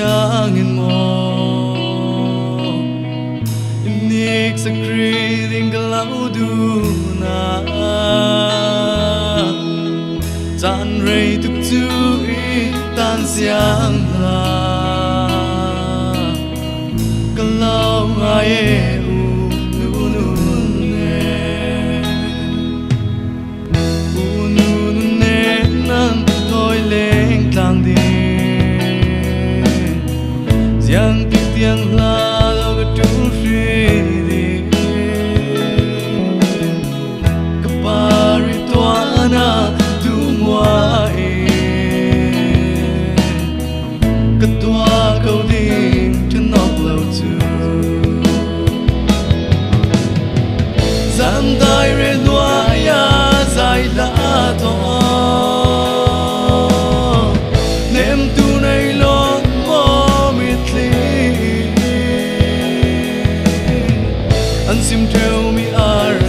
Angin mo inik sa kriting galauduna tan rei tuk tu i tan siang la galau ai u nu ne nan thôi leng tang đi yang tiang la lo ke tu free ke pari tuana tu muai ke tua kau ding to knock low tu zam dai re lua ya zai la to nem tu nei lo Sim tell me are